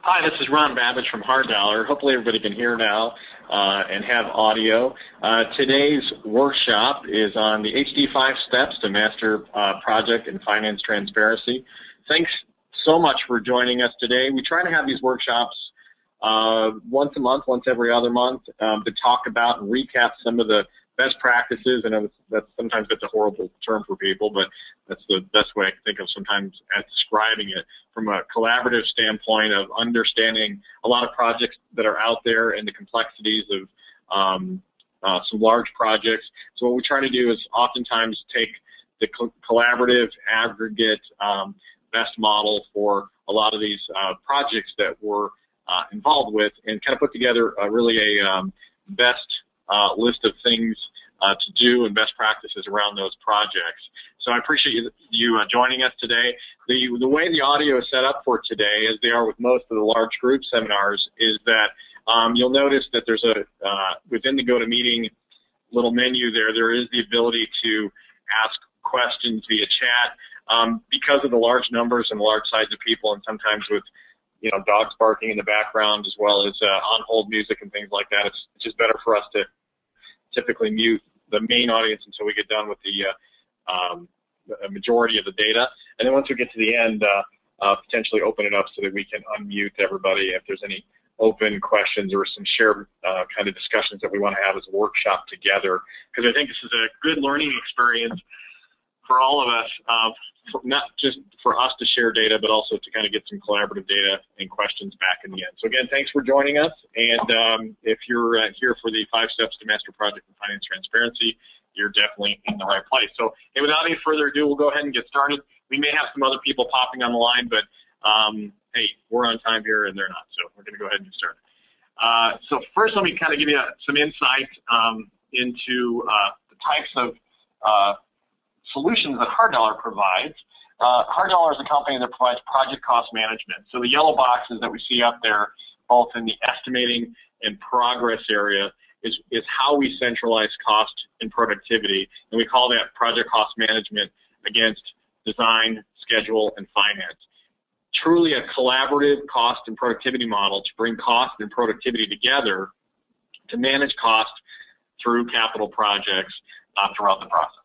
Hi, this is Ron Babbage from Hard Dollar. Hopefully everybody can hear now and have audio. Today's workshop is on the HD 5 steps to master project and finance transparency. Thanks so much for joining us today. We try to have these workshops once a month, once every other month, to talk about and recap some of the best practices. I know that's sometimes a horrible term for people, but that's the best way I can think of sometimes at describing it from a collaborative standpoint of understanding a lot of projects that are out there and the complexities of some large projects. So what we try to do is oftentimes take the collaborative aggregate best model for a lot of these projects that we're involved with and kind of put together really a best list of things to do and best practices around those projects. So I appreciate you joining us today. The way the audio is set up for today, as they are with most of the large group seminars, is that you'll notice that there's a, within the GoToMeeting little menu there is the ability to ask questions via chat. Because of the large numbers and large size of people, and sometimes with dogs barking in the background as well as on-hold music and things like that, it's just better for us to typically mute the main audience until we get done with the majority of the data. And then once we get to the end, potentially open it up so that we can unmute everybody if there's any open questions or some shared kind of discussions that we want to have as a workshop together. Because I think this is a good learning experience for all of us, not just for us to share data, but also to kind of get some collaborative data and questions back in the end. So again, thanks for joining us. And if you're here for the 5 steps to master project and finance transparency, you're definitely in the right place. So hey, without any further ado, we'll go ahead and get started. We may have some other people popping on the line, but hey, we're on time here and they're not. So we're going to go ahead and get started. So first, let me kind of give you some insight into the types of solutions that Hard Dollar provides. Hard Dollar is a company that provides project cost management. So the yellow boxes that we see up there, both in the estimating and progress area, is how we centralize cost and productivity. And we call that project cost management against design, schedule, and finance. Truly a collaborative cost and productivity model to bring cost and productivity together to manage cost through capital projects throughout the process.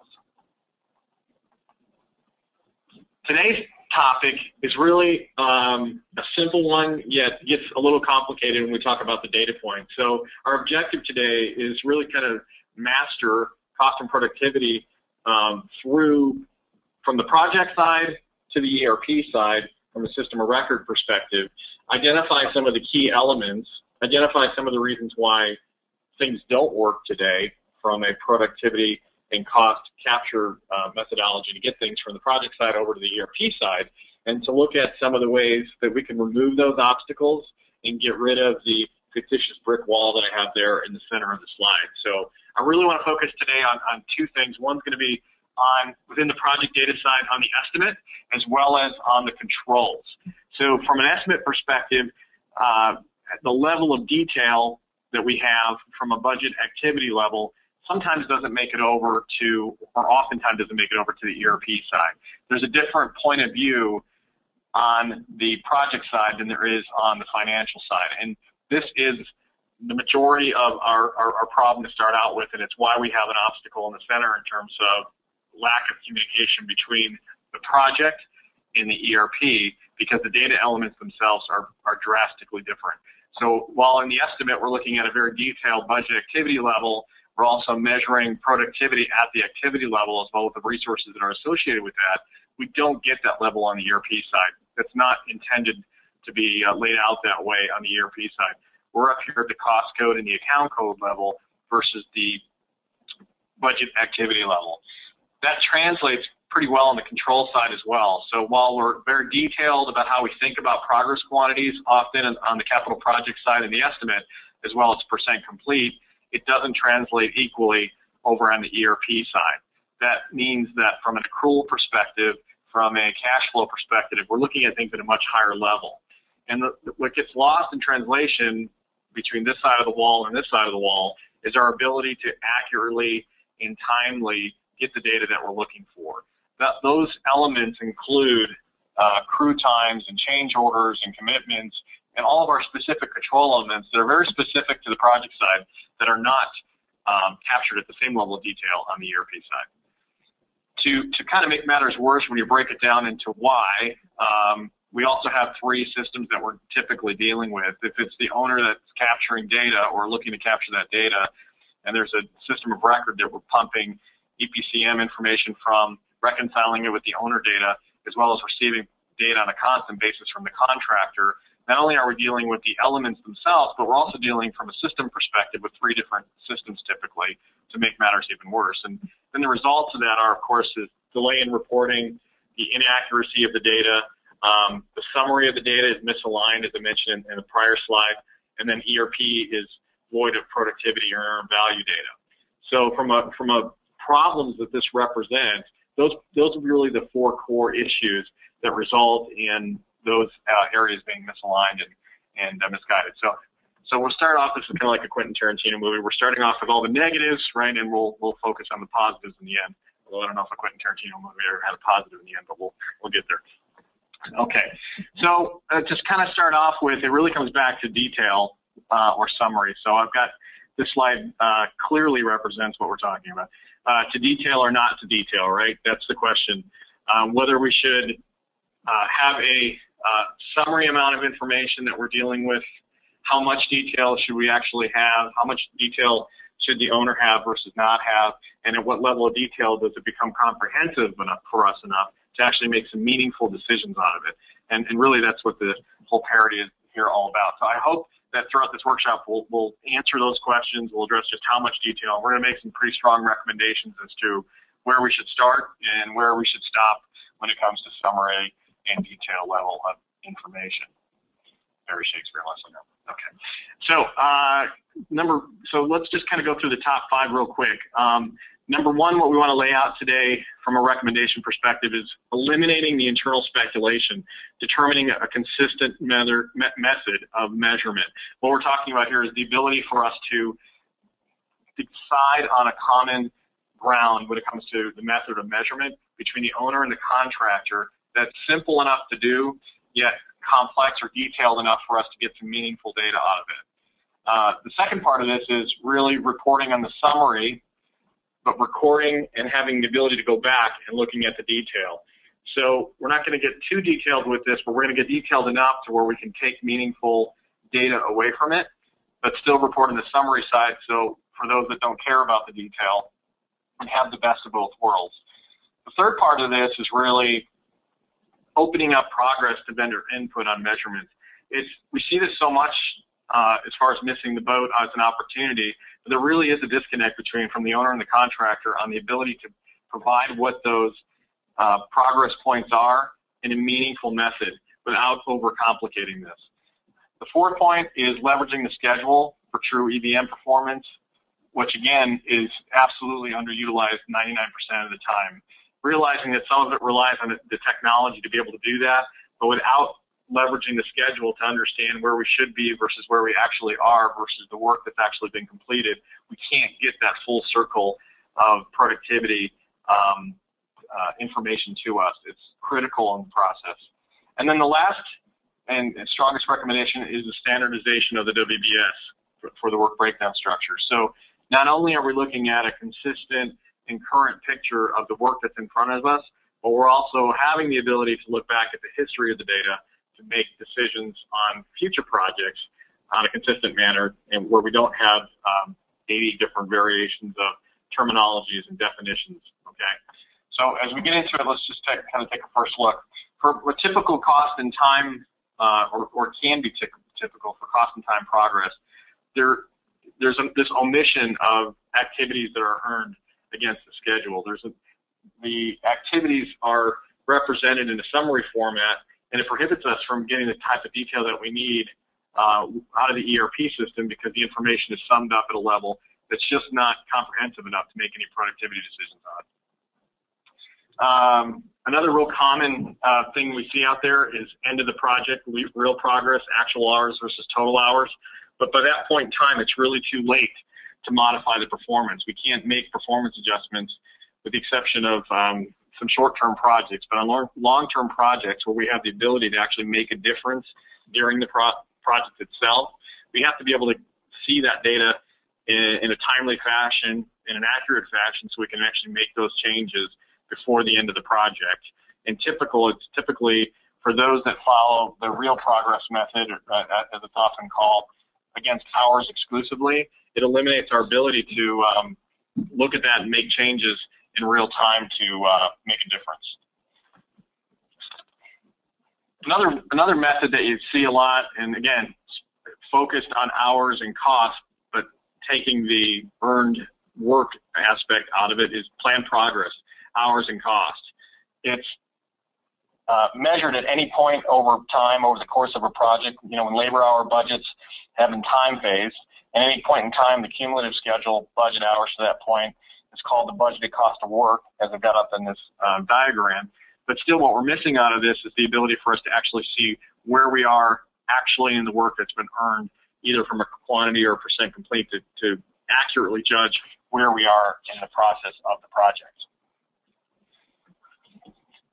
Today's topic is really a simple one, yet gets a little complicated when we talk about the data points. So our objective today is really kind of master cost and productivity from the project side to the ERP side, from a system of record perspective, identify some of the key elements, identify some of the reasons why things don't work today from a productivity and cost capture methodology to get things from the project side over to the ERP side, and to look at some of the ways that we can remove those obstacles and get rid of the fictitious brick wall that I have there in the center of the slide. So I really want to focus today on 2 things. One's going to be on within the project data side on the estimate, as well as on the controls. So from an estimate perspective, the level of detail that we have from a budget activity level sometimes doesn't make it over to, or oftentimes doesn't make it over to the ERP side. There's a different point of view on the project side than there is on the financial side. And this is the majority of our problem to start out with, and it's why we have an obstacle in the center in terms of lack of communication between the project and the ERP, because the data elements themselves are drastically different. So while in the estimate we're looking at a very detailed budget activity level, we're also measuring productivity at the activity level as well as the resources that are associated with that. We don't get that level on the ERP side. That's not intended to be laid out that way on the ERP side. We're up here at the cost code and the account code level versus the budget activity level. That translates pretty well on the control side as well. So while we're very detailed about how we think about progress quantities, often on the capital project side and the estimate, as well as percent complete, it doesn't translate equally over on the ERP side. That means that from an accrual perspective, from a cash flow perspective, we're looking at things at a much higher level. And what gets lost in translation between this side of the wall and this side of the wall is our ability to accurately and timely get the data that we're looking for. Those elements include crew times and change orders and commitments, and all of our specific control elements that are very specific to the project side that are not captured at the same level of detail on the ERP side. To kind of make matters worse, when you break it down into why, we also have 3 systems that we're typically dealing with. If it's the owner that's capturing data or looking to capture that data, and there's a system of record that we're pumping EPCM information from, reconciling it with the owner data, as well as receiving data on a constant basis from the contractor, not only are we dealing with the elements themselves, but we're also dealing from a system perspective with 3 different systems typically to make matters even worse. And then the results of that are, of course, is delay in reporting, the inaccuracy of the data, the summary of the data is misaligned, as I mentioned in the prior slide, and then ERP is void of productivity or earned value data. So from a problems that this represents, those are really the 4 core issues that result in those areas being misaligned and misguided. So we'll start off, this is kind of like a Quentin Tarantino movie. We're starting off with all the negatives, right, and we'll focus on the positives in the end. Although I don't know if a Quentin Tarantino movie ever had a positive in the end, but we'll get there. Okay, so just kind of start off with, it really comes back to detail or summary. So I've got this slide clearly represents what we're talking about. To detail or not to detail, right? That's the question. Whether we should have a summary amount of information that we're dealing with, how much detail should we actually have, how much detail should the owner have versus not have, and at what level of detail does it become comprehensive enough for us enough to actually make some meaningful decisions out of it. And really that's what the whole parity is here all about. So I hope that throughout this workshop we'll answer those questions, we'll address just how much detail. We're going to make some pretty strong recommendations as to where we should start and where we should stop when it comes to summary and detail level of information. Very Shakespeare lesson now. Okay. So let's just kind of go through the top 5 real quick. Number 1, what we want to lay out today from a recommendation perspective is eliminating the internal speculation, determining a consistent method of measurement. What we're talking about here is the ability for us to decide on a common ground when it comes to the method of measurement between the owner and the contractor that's simple enough to do, yet complex or detailed enough for us to get some meaningful data out of it. The second part of this is really reporting on the summary, but recording and having the ability to go back and looking at the detail. So we're not going to get too detailed with this, but we're going to get detailed enough to where we can take meaningful data away from it, but still report on the summary side, so for those that don't care about the detail, and have the best of both worlds. The third part of this is really opening up progress to vendor input on measurements. We see this so much as far as missing the boat as an opportunity, but there really is a disconnect from the owner and the contractor on the ability to provide what those progress points are in a meaningful method without overcomplicating this. The fourth point is leveraging the schedule for true EVM performance, which again is absolutely underutilized 99% of the time. Realizing that some of it relies on the technology to be able to do that, but without leveraging the schedule to understand where we should be versus where we actually are versus the work that's actually been completed, we can't get that full circle of productivity information to us. It's critical in the process. And then the last and strongest recommendation is the standardization of the WBS for the work breakdown structure. So not only are we looking at a consistent and current picture of the work that's in front of us, but we're also having the ability to look back at the history of the data to make decisions on future projects on a consistent manner and where we don't have 80 different variations of terminologies and definitions, okay? So as we get into it, let's just kind of take a first look. For a typical cost and time, or can be typical for cost and time progress, there's this omission of activities that are earned against the schedule. The activities are represented in a summary format, and it prohibits us from getting the type of detail that we need out of the ERP system because the information is summed up at a level that's just not comprehensive enough to make any productivity decisions on. Another real common thing we see out there is end of the project, real progress, actual hours versus total hours. But by that point in time, it's really too late to modify the performance. We can't make performance adjustments with the exception of some short-term projects, but on long-term projects where we have the ability to actually make a difference during the project itself, we have to be able to see that data in a timely fashion, in an accurate fashion, so we can actually make those changes before the end of the project. And it's typically for those that follow the real progress method, as it's often called, against hours exclusively, it eliminates our ability to look at that and make changes in real time to make a difference. Another method that you see a lot, and again, focused on hours and cost, but taking the earned work aspect out of it, is planned progress, hours and cost. It's measured at any point over time, over the course of a project. You know, when labor hour budgets have been time phased, at any point in time, the cumulative schedule budget hours to that point is called the budgeted cost of work, as I've got up in this diagram. But still, what we're missing out of this is the ability for us to actually see where we are actually in the work that's been earned, either from a quantity or percent complete, to accurately judge where we are in the process of the project.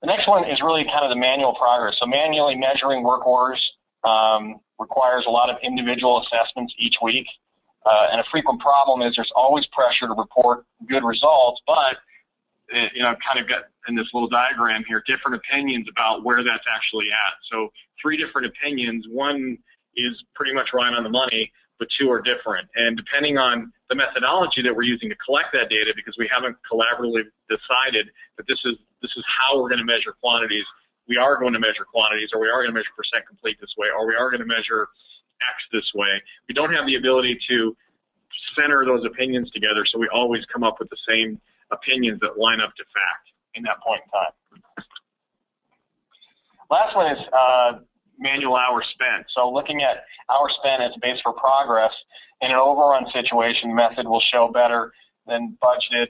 The next one is really kind of the manual progress. So manually measuring work orders requires a lot of individual assessments each week. And a frequent problem is there's always pressure to report good results, but you know, I've kind of got in this little diagram here different opinions about where that's actually at. So 3 different opinions. One is pretty much right on the money, but 2 are different. And depending on the methodology that we're using to collect that data, because we haven't collaboratively decided that this is how we're going to measure quantities. We are going to measure quantities, or we are going to measure percent complete this way, or we are going to measure X this way. We don't have the ability to center those opinions together, so we always come up with the same opinions that line up to fact in that point in time. Last one is manual hours spent. So looking at hours spent as a base for progress, in an overrun situation, method will show better than budgeted,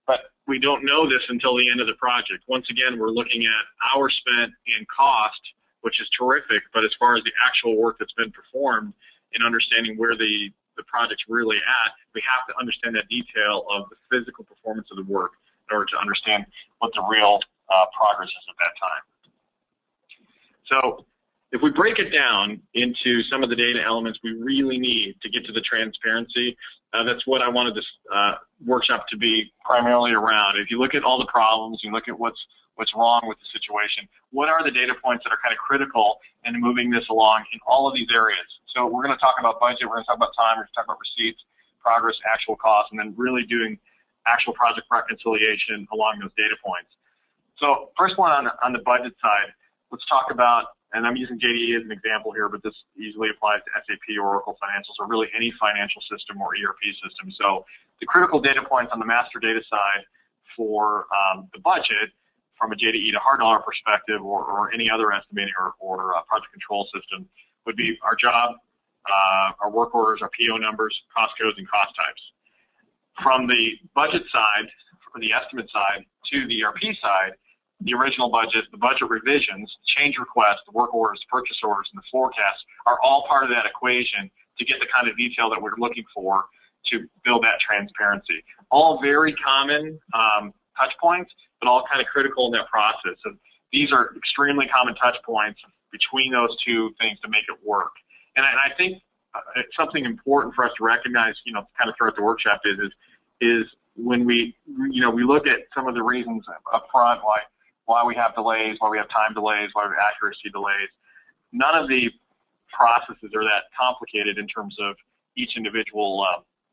but we don't know this until the end of the project. Once again, we're looking at hours spent and cost, which is terrific, but as far as the actual work that's been performed and understanding where the project's really at, we have to understand that detail of the physical performance of the work in order to understand what the real progress is at that time. So if we break it down into some of the data elements we really need to get to the transparency, that's what I wanted this workshop to be primarily around. If you look at all the problems, you look at what's wrong with the situation, what are the data points that are kind of critical in moving this along in all of these areas? So we're going to talk about budget, we're going to talk about time, we're going to talk about receipts, progress, actual costs, and then really doing actual project reconciliation along those data points. So first one on the budget side, let's talk about, and I'm using JDE as an example here, but this easily applies to SAP or Oracle Financials or really any financial system or ERP system. So the critical data points on the master data side for the budget from a JDE to hard dollar perspective or any other estimating or project control system would be our job, our work orders, our PO numbers, cost codes, and cost types. From the budget side, from the estimate side to the ERP side, the original budget, the budget revisions, change requests, the work orders, the purchase orders, and the forecasts are all part of that equation to get the kind of detail that we're looking for to build that transparency. All very common touch points, but all kind of critical in that process. So these are extremely common touch points between those two things to make it work. And I think it's something important for us to recognize, you know, kind of throughout the workshop is when we look at some of the reasons up front why we have delays, why we have time delays, why we have accuracy delays. None of the processes are that complicated in terms of each individual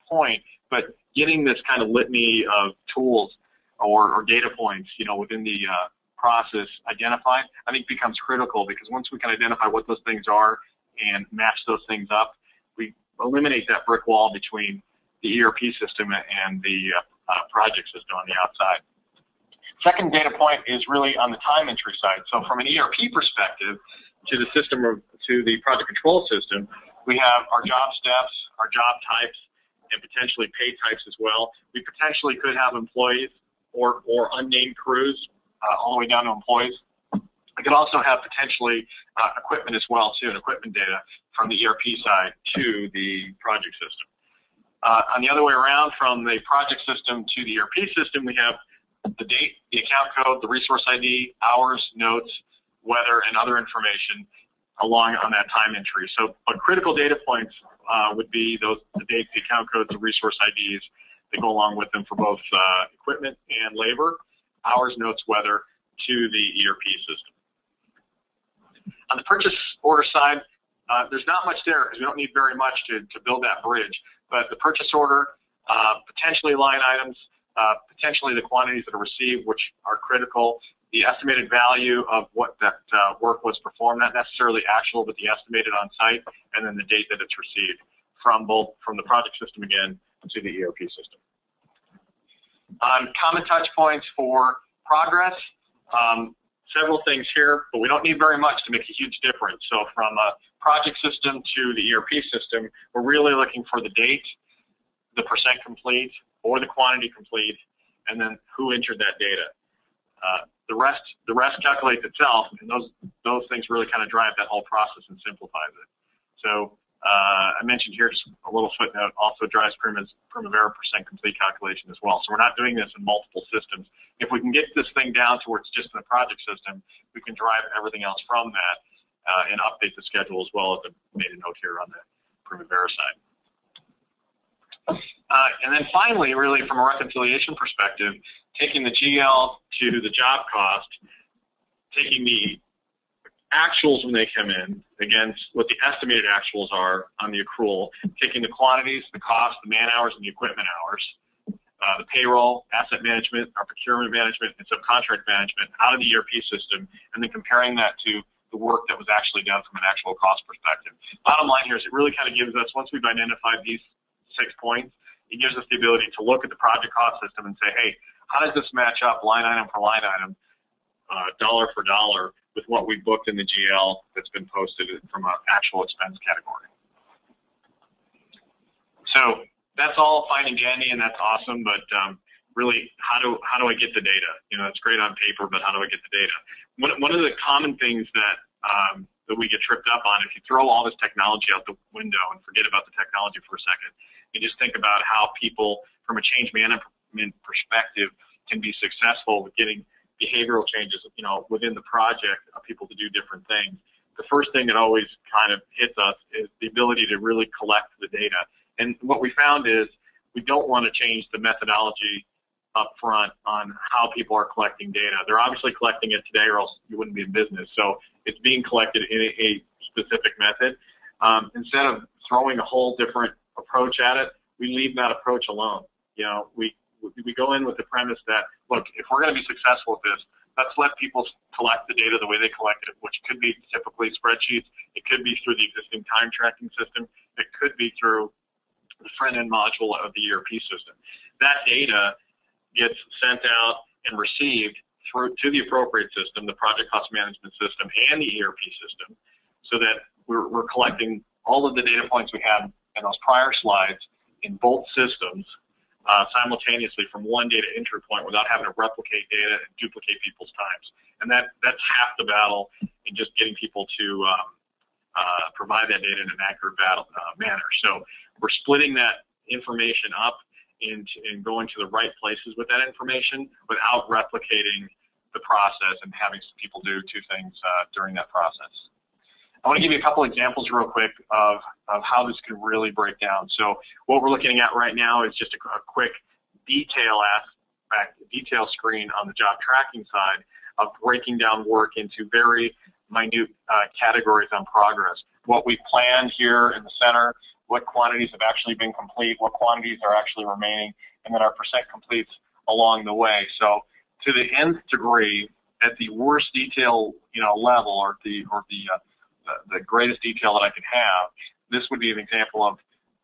point, but getting this kind of litany of tools or data points, you know, within the process identified, I think becomes critical, because once we can identify what those things are and match those things up, we eliminate that brick wall between the ERP system and the project system on the outside. Second data point is really on the time entry side. So from an ERP perspective to the system to the project control system, we have our job steps, our job types, and potentially pay types as well. We potentially could have employees or unnamed crews all the way down to employees. We could also have potentially equipment as well too, and equipment data from the ERP side to the project system. On the other way around, from the project system to the ERP system, we have the date, the account code, the resource ID, hours, notes, weather, and other information along on that time entry. So, but critical data points would be the dates, the account codes, the resource IDs that go along with them for both equipment and labor, hours, notes, weather, to the ERP system. On the purchase order side, there's not much there because we don't need very much to build that bridge. But the purchase order, potentially line items, potentially the quantities that are received, which are critical, the estimated value of what that work was performed, not necessarily actual, but the estimated on site, and then the date that it's received from the project system again to the ERP system. On common touch points for progress, several things here, but we don't need very much to make a huge difference. So from a project system to the ERP system, we're really looking for the date, the percent complete, or the quantity complete, and then who entered that data. The rest calculates itself, and those things really kind of drive that whole process and simplifies it. So I mentioned here just a little footnote also drives Primavera percent complete calculation as well. So we're not doing this in multiple systems. If we can get this thing down to where it's just in the project system, we can drive everything else from that and update the schedule as well as I made a note here on the Primavera side. And then finally, really from a reconciliation perspective, taking the GL to the job cost, taking the actuals when they come in against what the estimated actuals are on the accrual, taking the quantities, the cost, the man hours, and the equipment hours, the payroll, asset management, our procurement management, and subcontract management out of the ERP system, and then comparing that to the work that was actually done from an actual cost perspective. Bottom line here is it really kind of gives us, once we've identified these 6 points, it gives us the ability to look at the project cost system and say, hey, how does this match up line item for line item, dollar for dollar, with what we booked in the GL that's been posted from an actual expense category. So that's all fine and dandy, and that's awesome, but really, how do I get the data? You know, it's great on paper, but how do I get the data? One of the common things that we get tripped up on, if you throw all this technology out the window and forget about the technology for a second, you just think about how people, from a change management perspective, can be successful with getting behavioral changes, you know, within the project of people to do different things. The first thing that always kind of hits us is the ability to really collect the data. And what we found is we don't want to change the methodology up front on how people are collecting data. They're obviously collecting it today or else you wouldn't be in business. So it's being collected in a specific method. Instead of throwing a whole different approach at it, we leave that approach alone. You know, we go in with the premise that, look, if we're going to be successful with this, let's let people collect the data the way they collect it, which could be typically spreadsheets. It could be through the existing time tracking system. It could be through the front-end module of the ERP system. That data gets sent out and received through to the appropriate system, the project cost management system and the ERP system, so that we're collecting all of the data points we had in those prior slides in both systems simultaneously from one data entry point without having to replicate data and duplicate people's times. And that's half the battle in just getting people to provide that data in an accurate manner. So we're splitting that information up and going to the right places with that information without replicating the process and having people do two things during that process. I want to give you a couple examples real quick of how this can really break down. So what we're looking at right now is just a quick detail screen on the job tracking side of breaking down work into very minute categories on progress. What we planned here in the center, what quantities have actually been complete, what quantities are actually remaining, and then our percent completes along the way. So to the nth degree, at the worst detail level or the greatest detail that I could have, this would be an example of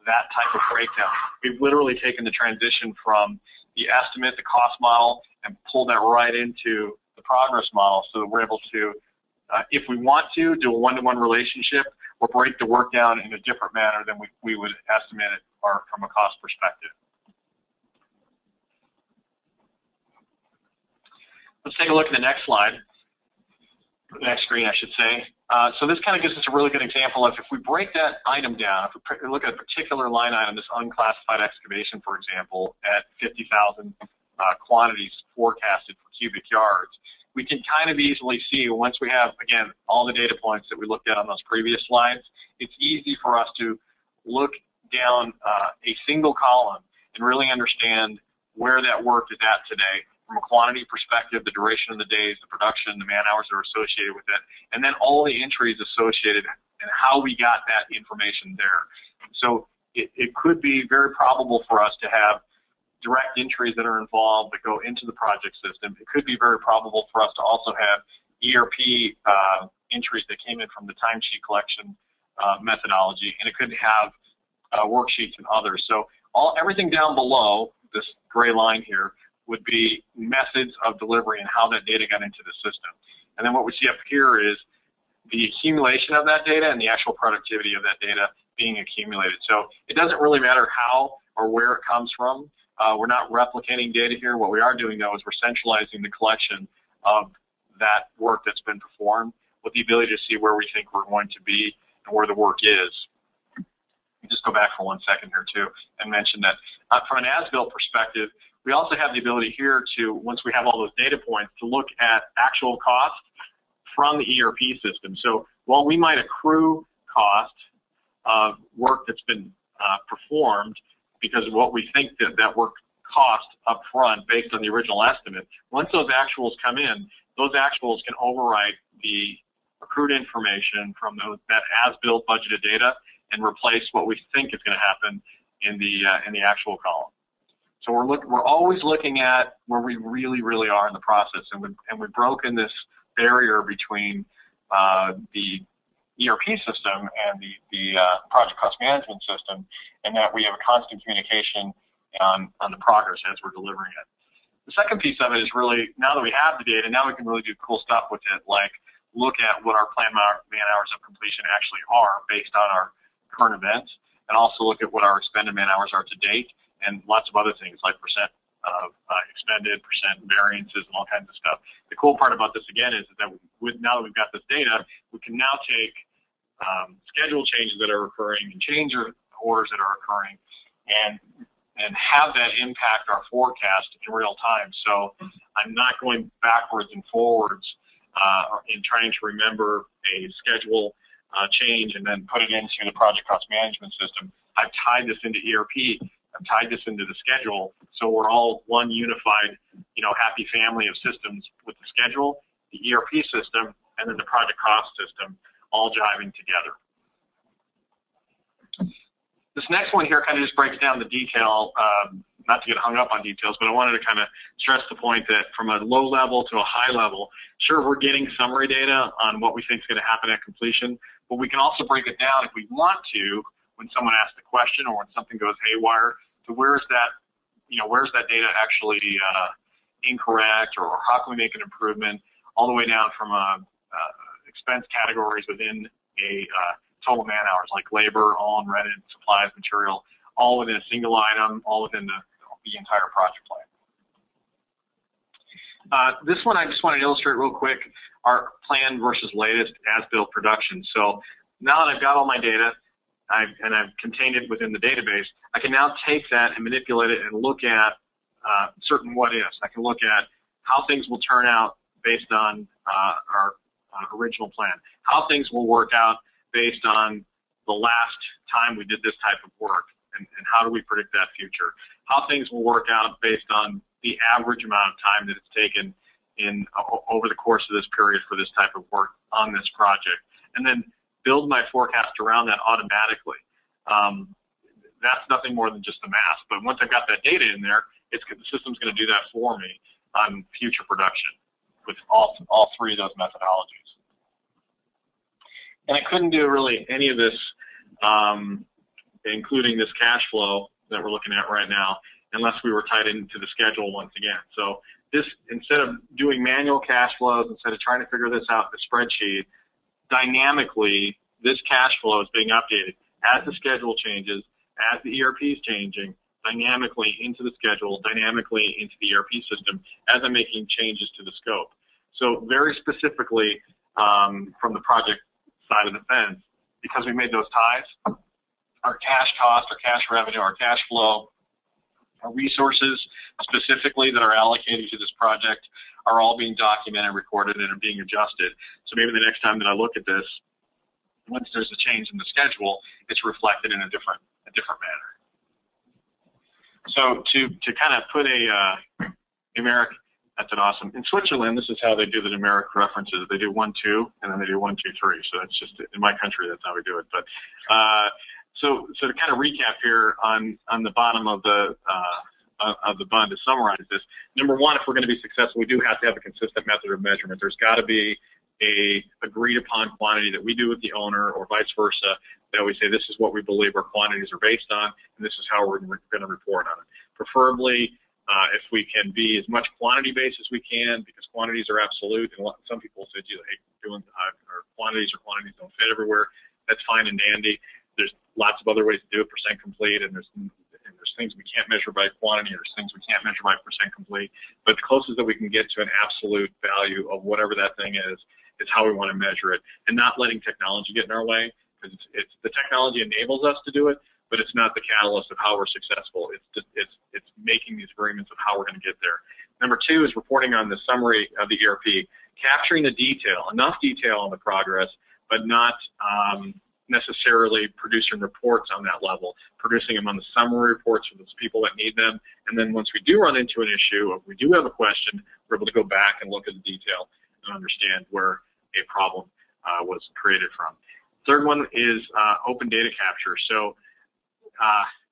that type of breakdown. We've literally taken the transition from the estimate, the cost model, and pulled that right into the progress model so that we're able to, if we want to, do a one-to-one relationship or break the work down in a different manner than we would estimate it or from a cost perspective. Let's take a look at the next slide. The next screen, I should say. So this kind of gives us a really good example of if we break that item down, if we look at a particular line item, this unclassified excavation, for example, at $50,000 quantities forecasted for cubic yards, we can kind of easily see once we have, again, all the data points that we looked at on those previous slides, it's easy for us to look down a single column and really understand where that work is at today from a quantity perspective, the duration of the days, the production, the man hours that are associated with it, and then all the entries associated and how we got that information there. So it could be very probable for us to have direct entries that are involved that go into the project system. It could be very probable for us to also have ERP entries that came in from the timesheet collection methodology, and it could have worksheets and others. So everything down below this gray line here would be methods of delivery and how that data got into the system. And then what we see up here is the accumulation of that data and the actual productivity of that data being accumulated. So it doesn't really matter how or where it comes from. We're not replicating data here. What we are doing, though, is we're centralizing the collection of that work that's been performed with the ability to see where we think we're going to be and where the work is. Just go back for 1 second here, too, and mention that from an as-built perspective, we also have the ability here to, once we have all those data points, to look at actual cost from the ERP system. So while we might accrue cost of work that's been performed because of what we think that work cost up front based on the original estimate, once those actuals come in, those actuals can overwrite the accrued information from that as-built budgeted data and replace what we think is going to happen in the actual column. So we're always looking at where we really are in the process, and we've broken this barrier between the ERP system and the project cost management system, and that we have a constant communication on the progress as we're delivering it. The second piece of it is really, now that we have the data, now we can really do cool stuff with it, like look at what our planned man hours of completion actually are based on our current events, and also look at what our expended man hours are to date, and lots of other things like percent of expended, percent variances, and all kinds of stuff. The cool part about this, again, is that now that we've got this data, we can now take schedule changes that are occurring and change orders that are occurring and have that impact our forecast in real time. So I'm not going backwards and forwards in trying to remember a schedule change and then put it into the project cost management system. I've tied this into ERP. I've tied this into the schedule, so we're all one unified, happy family of systems with the schedule, the ERP system, and then the project cost system all jiving together. This next one here kind of just breaks down the detail, not to get hung up on details, but I wanted to kind of stress the point that from a low level to a high level, sure, we're getting summary data on what we think is going to happen at completion, but we can also break it down if we want to when someone asks a question or when something goes haywire, to where's that data actually incorrect, or how can we make an improvement, all the way down from expense categories within a total man hours, like labor, all in rented, supplies, material, all within a single item, all within the entire project plan. This one I just want to illustrate real quick, our planned versus latest as-built production. So now that I've got all my data, and I've contained it within the database, I can now take that and manipulate it and look at certain what-ifs. I can look at how things will turn out based on our original plan, how things will work out based on the last time we did this type of work, and how do we predict that future, how things will work out based on the average amount of time that it's taken over the course of this period for this type of work on this project, and then build my forecast around that automatically. That's nothing more than just the math, but once I've got that data in there, the system's going to do that for me on future production with all three of those methodologies. And I couldn't do really any of this, including this cash flow that we're looking at right now, unless we were tied into the schedule once again. So this, instead of doing manual cash flows, instead of trying to figure this out in the spreadsheet, dynamically, this cash flow is being updated as the schedule changes, as the ERP is changing, dynamically into the schedule, dynamically into the ERP system, as I'm making changes to the scope. So very specifically, from the project side of the fence, because we made those ties, our cash cost, our cash revenue, our cash flow, Our resources specifically that are allocated to this project are all being documented, recorded, and are being adjusted. So maybe the next time that I look at this, once there's a change in the schedule, it's reflected in a different manner. So to kind of put a numeric, that's an awesome. In Switzerland, this is how they do the numeric references. They do 1, 2, and then they do 1, 2, 3. So that's just in my country, that's how we do it. But so to kind of recap here on the bottom of the bun to summarize this. Number one, if we're going to be successful, we do have to have a consistent method of measurement. There's got to be a agreed upon quantity that we do with the owner, or vice versa, that we say this is what we believe our quantities are based on, and this is how we're going to report on it. Preferably, if we can be as much quantity based as we can, because quantities are absolute, and some people say, hey, our quantities don't fit everywhere. That's fine and dandy. There's lots of other ways to do it, percent complete, and there's things we can't measure by quantity, there's things we can't measure by percent complete, but the closest that we can get to an absolute value of whatever that thing is how we want to measure it, and not letting technology get in our way, because the technology enables us to do it, but it's not the catalyst of how we're successful. It's making these agreements of how we're going to get there. Number two is reporting on the summary of the ERP, capturing the detail, enough detail on the progress, but not necessarily producing reports on that level, producing them on the summary reports for those people that need them. And then once we do run into an issue, or we do have a question, we're able to go back and look at the detail and understand where a problem was created from. Third one is open data capture. So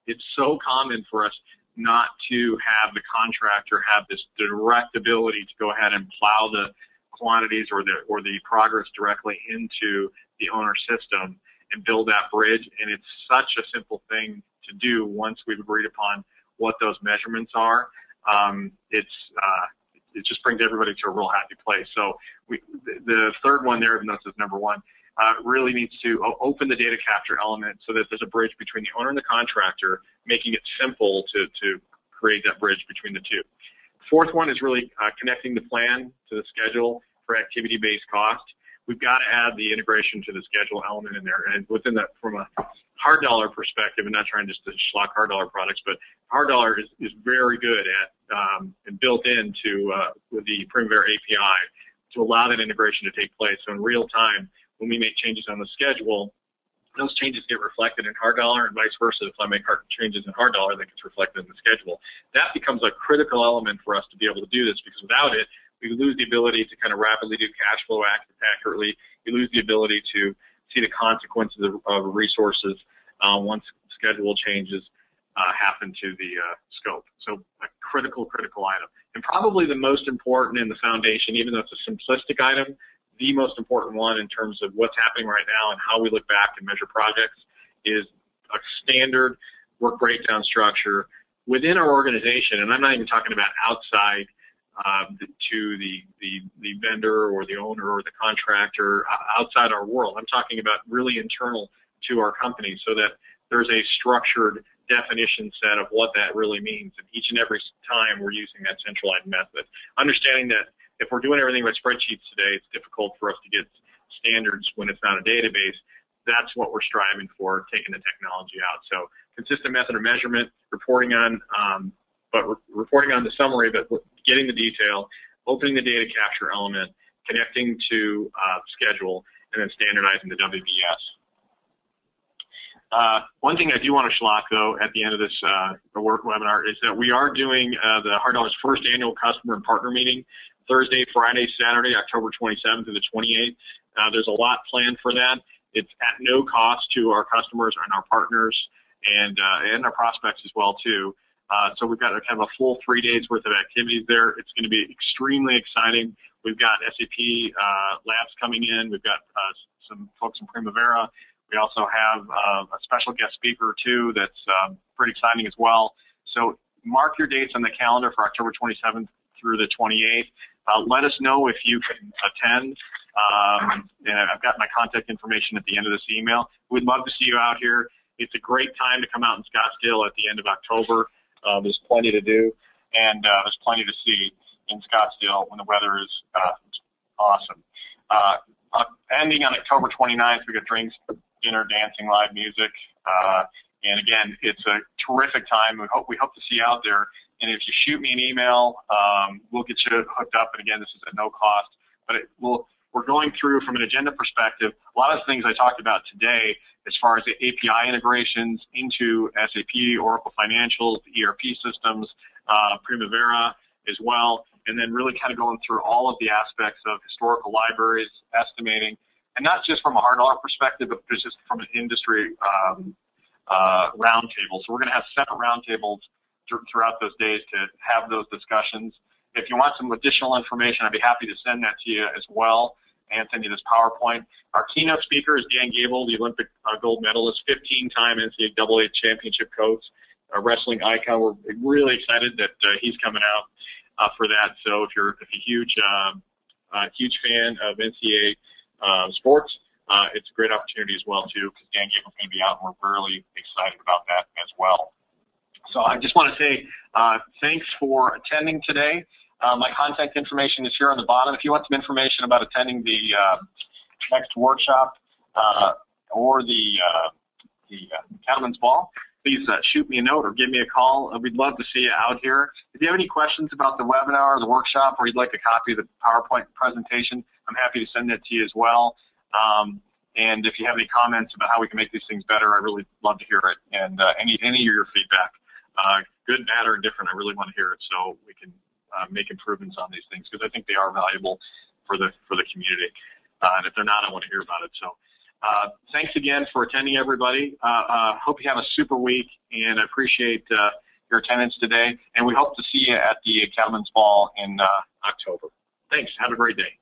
it's so common for us not to have the contractor have this direct ability to go ahead and plow the quantities or the progress directly into the owner system and build that bridge. And it's such a simple thing to do once we've agreed upon what those measurements are. It just brings everybody to a real happy place. So the third one there, even though it says number one, really needs to open the data capture element so that there's a bridge between the owner and the contractor, making it simple to create that bridge between the two. Fourth one is really connecting the plan to the schedule for activity-based cost. We've got to add the integration to the schedule element in there. And within that, from a hard dollar perspective, and not trying just to schlock hard dollar products, but hard dollar is very good at and built into with the Primavera API to allow that integration to take place. So in real time, when we make changes on the schedule, those changes get reflected in hard dollar, and vice versa. If I make changes in hard dollar, that gets reflected in the schedule. That becomes a critical element for us to be able to do this, because without it, we lose the ability to kind of rapidly do cash flow accurately. We lose the ability to see the consequences of resources once schedule changes happen to the scope. So a critical item. And probably the most important in the foundation, even though it's a simplistic item, the most important one in terms of what's happening right now and how we look back and measure projects is a standard work breakdown structure within our organization. And I'm not even talking about outside to the vendor or the owner or the contractor outside our world. I'm talking about really internal to our company, so that there's a structured definition set of what that really means. And each and every time we're using that centralized method, understanding that if we're doing everything by spreadsheets today, it's difficult for us to get standards when it's not a database. That's what we're striving for, taking the technology out. So consistent method of measurement, reporting on the summary, but getting the detail, opening the data capture element, connecting to schedule, and then standardizing the WBS. One thing I do want to schlock, though, at the end of this webinar is that we are doing the Hard Dollar's first annual customer and partner meeting Thursday, Friday, Saturday, October 27th to the 28th. There's a lot planned for that. It's at no cost to our customers and our partners and our prospects as well, too. So we've got kind of a full 3 days worth of activities there. It's going to be extremely exciting. We've got SAP labs coming in. We've got some folks in Primavera. We also have a special guest speaker, too, that's pretty exciting as well. So mark your dates on the calendar for October 27th through the 28th. Let us know if you can attend. And I've got my contact information at the end of this email. We'd love to see you out here. It's a great time to come out in Scottsdale at the end of October. There's plenty to do, and there's plenty to see in Scottsdale when the weather is awesome. Ending on October 29th, we got drinks, dinner, dancing, live music. And again, it's a terrific time. We hope to see you out there. And if you shoot me an email, we'll get you hooked up. And again, this is at no cost. But we're going through, from an agenda perspective, a lot of the things I talked about today as far as the API integrations into SAP, Oracle Financials, the ERP systems, Primavera as well, and then really kind of going through all of the aspects of historical libraries, estimating, and not just from a hardware perspective, but just from an industry roundtable. So we're going to have separate roundtables throughout those days to have those discussions. If you want some additional information, I'd be happy to send that to you as well and send you this PowerPoint. Our keynote speaker is Dan Gable, the Olympic gold medalist, 15-time NCAA championship coach, a wrestling icon. We're really excited that he's coming out for that. So if you're a huge fan of NCAA sports, it's a great opportunity as well, too, because Dan Gable's going to be out, and we're really excited about that as well. So I just want to say thanks for attending today. My contact information is here on the bottom. If you want some information about attending the next workshop or the Cattlemen's Ball, please shoot me a note or give me a call. We'd love to see you out here. If you have any questions about the webinar or the workshop, or you'd like a copy of the PowerPoint presentation, I'm happy to send that to you as well. And if you have any comments about how we can make these things better, I really love to hear it. And any of your feedback, good, bad, or indifferent, I really want to hear it so we can make improvements on these things, because I think they are valuable for the community. And if they're not, I want to hear about it. So thanks again for attending, everybody. Hope you have a super week, and I appreciate your attendance today. And we hope to see you at the Cattlemen's Ball in October. Thanks. Have a great day.